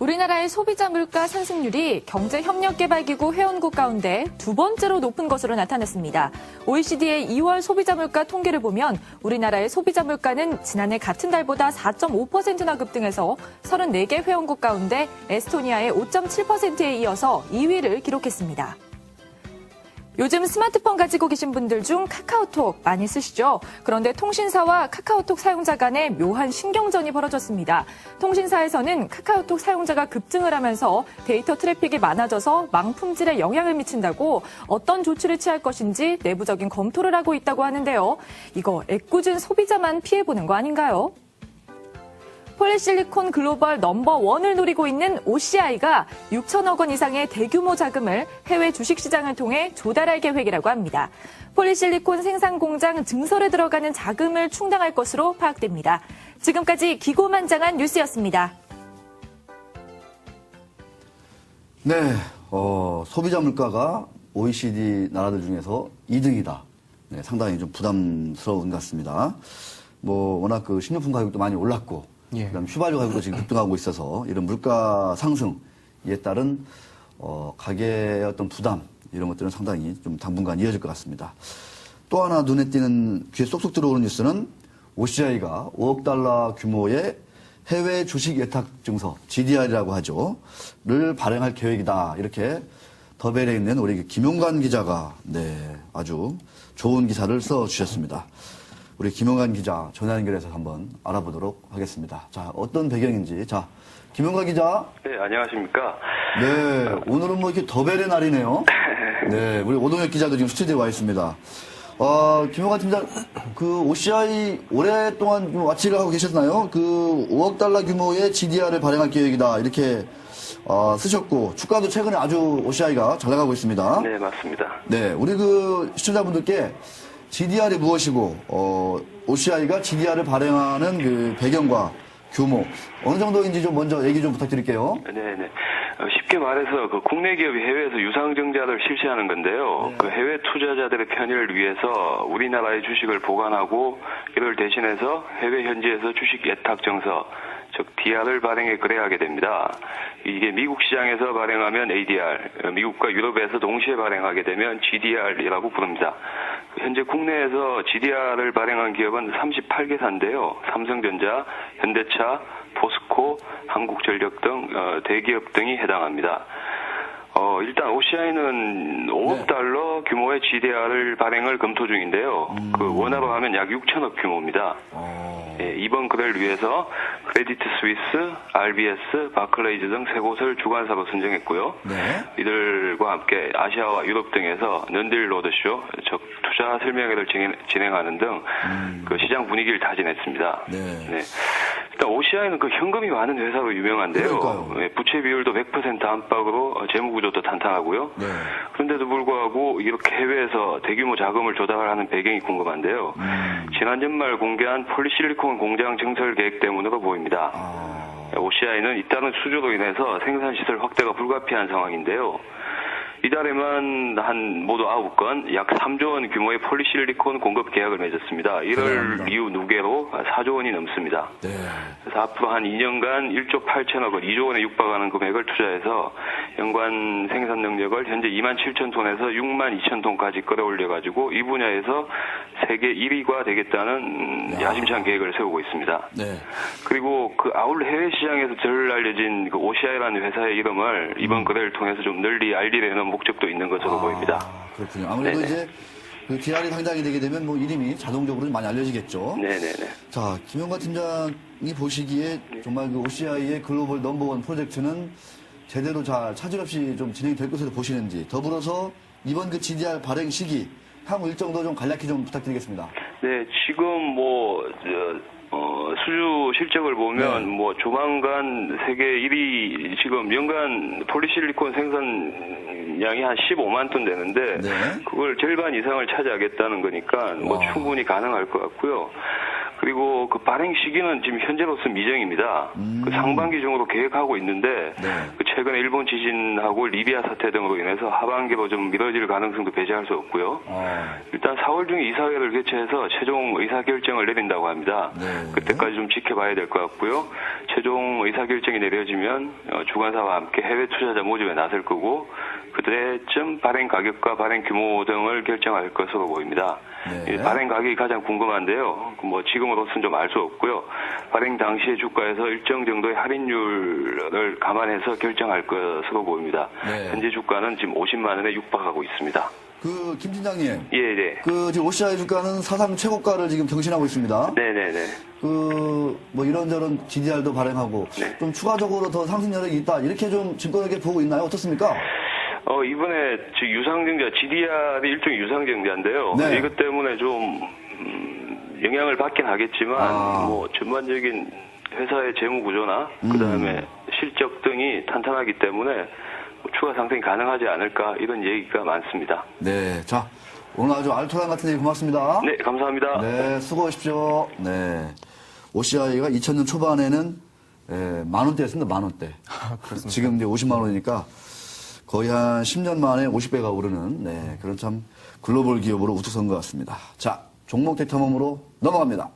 우리나라의 소비자 물가 상승률이 경제협력개발기구 회원국 가운데 두 번째로 높은 것으로 나타났습니다. OECD의 2월 소비자 물가 통계를 보면 우리나라의 소비자 물가는 지난해 같은 달보다 4.5%나 급등해서 34개 회원국 가운데 에스토니아의 5.7%에 이어서 2위를 기록했습니다. 요즘 스마트폰 가지고 계신 분들 중 카카오톡 많이 쓰시죠? 그런데 통신사와 카카오톡 사용자 간에 묘한 신경전이 벌어졌습니다. 통신사에서는 카카오톡 사용자가 급증을 하면서 데이터 트래픽이 많아져서 망품질에 영향을 미친다고 어떤 조치를 취할 것인지 내부적인 검토를 하고 있다고 하는데요. 이거 애꿎은 소비자만 피해보는 거 아닌가요? 폴리실리콘 글로벌 넘버1을 노리고 있는 OCI가 6천억 원 이상의 대규모 자금을 해외 주식시장을 통해 조달할 계획이라고 합니다. 폴리실리콘 생산 공장 증설에 들어가는 자금을 충당할 것으로 파악됩니다. 지금까지 기고만장한 뉴스였습니다. 네, 소비자 물가가 OECD 나라들 중에서 2등이다. 네, 상당히 좀 부담스러운 것 같습니다. 워낙 그 식료품 가격도 많이 올랐고, 그다음 휘발유 가격도 지금 급등하고 있어서 이런 물가 상승에 따른 가계의 어떤 부담 이런 것들은 상당히 좀 당분간 이어질 것 같습니다. 또 하나 눈에 띄는 귀에 쏙쏙 들어오는 뉴스는 OCI가 5억 달러 규모의 해외 주식 예탁 증서 GDR이라고 하죠.를 발행할 계획이다. 이렇게 더벨에 있는 우리 김용관 기자가 아주 좋은 기사를 써 주셨습니다. 우리 김용관 기자 전화 연결해서 한번 알아보도록 하겠습니다. 자, 어떤 배경인지. 자, 김용관 기자. 네, 안녕하십니까. 네, 오늘은 이렇게 더벨의 날이네요. 네, 우리 오동혁 기자도 지금 스튜디오에 와 있습니다. 김용관 팀장, 그 OCI 오랫동안 좀 와치를 하고 계셨나요? 그 5억 달러 규모의 GDR을 발행할 계획이다. 이렇게 쓰셨고, 주가도 최근에 아주 OCI가 잘 나가고 있습니다. 네, 맞습니다. 네, 우리 그 시청자분들께 GDR이 무엇이고, OCI가 GDR을 발행하는 그 배경과 규모, 어느 정도인지 좀 먼저 얘기 좀 부탁드릴게요. 네네. 쉽게 말해서 그 국내 기업이 해외에서 유상증자를 실시하는 건데요. 그 해외 투자자들의 편의를 위해서 우리나라의 주식을 보관하고 이를 대신해서 해외 현지에서 주식 예탁 증서, 즉 DR을 발행해 거래하게 됩니다. 이게 미국 시장에서 발행하면 ADR, 미국과 유럽에서 동시에 발행하게 되면 GDR이라고 부릅니다. 현재 국내에서 GDR을 발행한 기업은 38개사인데요. 삼성전자, 현대차, 포스코, 한국전력 등 대기업 등이 해당합니다. 일단 OCI는 5억 달러 규모의 GDR을 발행을 검토 중인데요. 그 원화로 하면 약 6천억 규모입니다. 예, 이번 거래를 위해서 크레디트 스위스, RBS, 바클레이즈 등 세 곳을 주관사로 선정했고요. 네. 이들과 함께 아시아와 유럽 등에서 넌딜 로드쇼, 즉 투자 설명회를 진행하는 등 그 시장 분위기를 타진했습니다. 네. 일단 OCI는 그 현금이 많은 회사로 유명한데요. 예, 부채 비율도 100% 안팎으로 재무 구조도 탄탄하고요. 네. 그런데도 불구하고 이렇게 해외에서 대규모 자금을 조달하는 배경이 궁금한데요. 지난 연말 공개한 폴리실리콘 공장 증설 계획 때문으로 보입니다. OCI는 잇따른 수주로 인해서 생산시설 확대가 불가피한 상황인데요. 이달에만 모두 9건, 약 3조 원 규모의 폴리실리콘 공급 계약을 맺었습니다. 이를 이후 누계로 4조 원이 넘습니다. 네. 그래서 앞으로 한 2년간 1조 8천억 원, 2조 원에 육박하는 금액을 투자해서 연간 생산 능력을 현재 2만 7천 톤에서 6만 2천 톤까지 끌어올려가지고 이 분야에서 세계 1위가 되겠다는 야심찬 계획을 세우고 있습니다. 네. 그리고 그 아울러 해외 시장에서 덜 알려진 그 OCI라는 회사의 이름을 이번 거래를 통해서 좀 널리 알리려는 목적도 있는 것으로 보입니다. 그렇군요. 아무래도 네네. 이제 그 DR이 상장이 되게 되면 이름이 자동적으로 많이 알려지겠죠. 네네네. 자, 김용관 팀장이 보시기에 정말 그 OCI의 글로벌 넘버원 프로젝트는 제대로 잘 차질 없이 좀 진행이 될 것으로 보시는지, 더불어서 이번 그 GDR 발행 시기, 향후 일정도 좀 간략히 좀 부탁드리겠습니다. 네, 지금 수주 실적을 보면 조만간 세계 1위 지금 연간 폴리실리콘 생산량이 한 15만 톤 되는데 그걸 절반 이상을 차지하겠다는 거니까 충분히 가능할 것 같고요. 그리고 그 발행 시기는 지금 현재로서 미정입니다. 그 상반기 중으로 계획하고 있는데 그 최근에 일본 지진하고 리비아 사태 등으로 인해서 하반기로 좀 미뤄질 가능성도 배제할 수 없고요. 일단 4월 중에 이사회를 개최해서 최종 의사결정을 내린다고 합니다. 네. 그때까지 좀 지켜봐야 될 것 같고요. 최종 의사결정이 내려지면 주관사와 함께 해외 투자자 모집에 나설 거고 그때쯤 발행 가격과 발행 규모 등을 결정할 것으로 보입니다. 네. 이 발행 가격이 가장 궁금한데요. 뭐 지금으로서는 좀 알 수 없고요. 발행 당시의 주가에서 일정 정도의 할인율을 감안해서 결정할 것으로 보입니다. 네. 현재 주가는 지금 50만 원에 육박하고 있습니다. 김 팀장님. 예, 네. 지금 OCI 주가는 사상 최고가를 지금 경신하고 있습니다. 네네네. 뭐 이런저런 GDR도 발행하고 네. 좀 추가적으로 더 상승 여력이 있다. 이렇게 좀 증권에게 보고 있나요? 어떻습니까? 이번에 유상증자, GDR이 일종의 유상증자인데요. 네. 이것 때문에 좀, 영향을 받긴 하겠지만, 뭐, 전반적인 회사의 재무 구조나, 그 다음에 실적 등이 탄탄하기 때문에 뭐 추가 상승이 가능하지 않을까, 이런 얘기가 많습니다. 네. 자, 오늘 아주 알토란 같은 얘기 고맙습니다. 네, 감사합니다. 네, 수고하십시오. 네. OCI가 2000년 초반에는 만 원대였습니다. 만 원대. 지금 이제 50만 원이니까 거의 한 10년 만에 50배가 오르는 그런 참 글로벌 기업으로 우뚝 선 것 같습니다. 자, 종목 데이터멈으로 넘어갑니다.